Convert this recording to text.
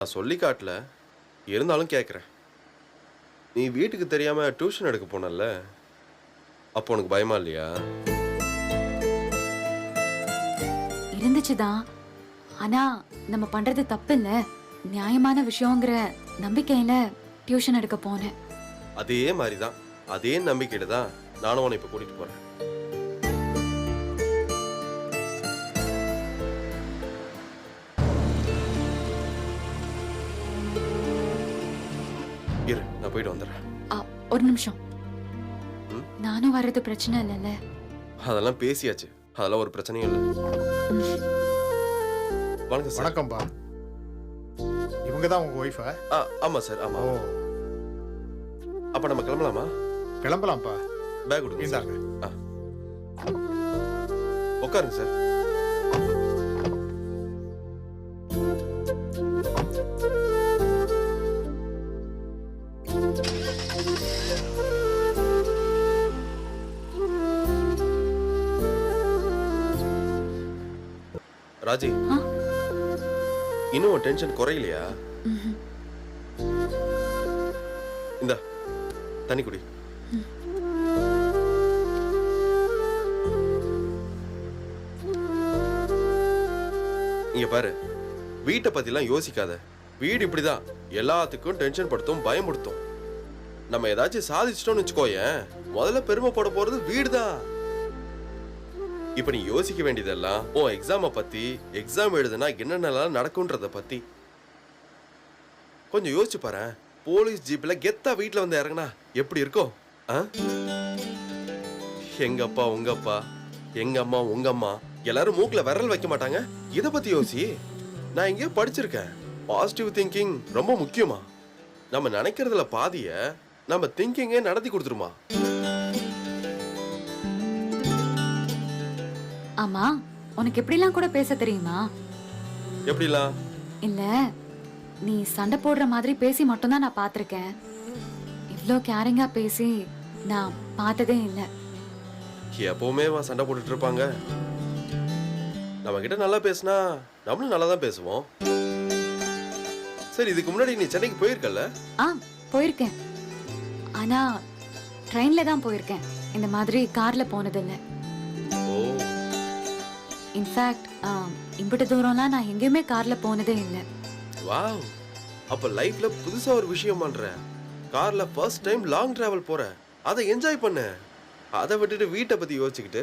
நான் சொல்லி காட்டல, இருந்தாலும் கேட்குறேன். நீ வீட்டுக்கு தெரியாம டியூஷன் எடுக்க போனல்ல, அப்போ உனக்கு பயமா இல்லையா? இருந்துச்சுதான். ஆனா நம்ம பண்றது தப்பு இல்ல, நியாயமான விஷயங்கிற நம்பிக்கையில டியூஷன் எடுக்க போனேன். அதே மாதிரி தான், அதே நம்பிக்கையில தான் நானும் உன்னை இப்போ கூட்டிட்டு போறேன். இரு, நான் போயிட்டு வந்துடுறேன். ஒரு நிமிஷம். நானும் வர்றது பிரச்சனை இல்லைல்ல? அதெல்லாம் பேசியாச்சு, அதெல்லாம் ஒரு பிரச்சனையும் இல்லை. வணக்கம் சார். வணக்கம்பா. இவங்க தான் உங்க ஒய்ஃபா? ஆமாம் சார், ஆமாம். ஓ, அப்போ நம்ம கிளம்பலாமா? கிளம்பலாம்ப்பா. பேக் கொடுங்க சார். இந்தாங்க. உட்காருங்க சார். ராஜி, இன்னும் டென்ஷன் குறையலையா? இந்தா தண்ணி குடி. இங்க பாரு, வீட்டை பத்திலாம் யோசிக்காத. வீடு இப்படிதான், எல்லாத்துக்கும் டென்ஷன் படுத்தும், பயமுடுத்தும். நம்ம ஏதாச்சும் சாதிச்சிட்டோம்னு வச்சுக்கோயேன், முதல்ல பெருமைப்பட போறது வீடுதான். இப்ப நீ யோசிக்க வேண்டியதெல்லாம் உன் எக்ஸாமை பத்தி, எக்ஸாம் எழுதுனா என்னென்னலாம் நடக்கும்ன்றத பத்தி. கொஞ்சம் யோசிச்சு பாரு. போலீஸ் ஜீப்ல கெத்தா வீட்டுல வந்து இறங்குனா எப்படி இருக்கும்? எங்க அப்பா உங்க அப்பா, எங்க அம்மா உங்க அம்மா எல்லாரும் மூக்குல விரல் வைக்க மாட்டாங்க. இத பத்தி யோசி. நான் எங்கேயோ படிச்சிருக்கேன், பாசிட்டிவ் திங்கிங் ரொம்ப முக்கியமா. நம்ம நினைக்கிறதுல பாதிய நம்ம திங்கிங்கே நடத்தி கொடுத்துருமா. ஆமா, உனக்கு எப்படிலாம் கூட பேச தெரியுமா? எப்படிலாம்? இல்ல, நீ சண்டை போடுற மாதிரி பேசி மட்டும்தான் நான் பாத்திருக்கேன். இவ்ளோ கேரிங்கா பேசி நான் பார்த்ததே இல்ல. எப்பவுமே சண்டை போட்டுட்டு இருப்பாங்க. நம்ம கிட்ட நல்லா பேசினா நம்மளும் நல்லா தான் பேசுவோம். சரி, இதுக்கு முன்னாடி நீ சென்னைக்கு போயிருக்கல? போயிருக்கேன். ஆனா ட்ரெயின்ல தான் போயிருக்கேன், இந்த மாதிரி கார்ல போனதில்லை. ஓ, இன்ஃபேக்ட் இம்பிட்டு தூரம்லாம் நான் எங்கேயுமே கார்ல போனதே இல்லை. வாவ். அப்ப லைஃப்ல புதுசா ஒரு விஷயம் பண்ற. கார்ல ஃபர்ஸ்ட் டைம் லாங் டிராவல் போற. அதை என்ஜாய் பண்ணு. அதை விட்டுட்டு வீட்டை பத்தி யோசிச்சுக்கிட்டு